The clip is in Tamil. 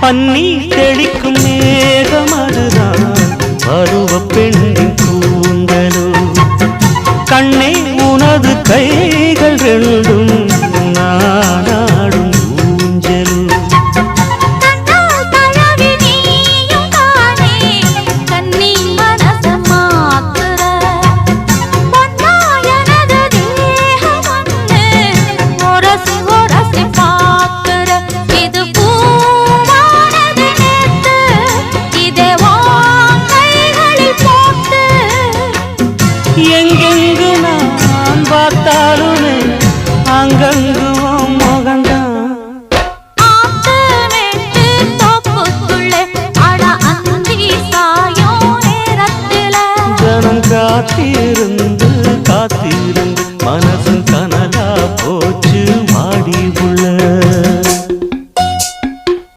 பன்னீர் தெளிக்கும் மேகம் அதுதான் பருவ பெண்ணின் கூந்தலோ கண்ணே உனது கைகள் ரெண்டும்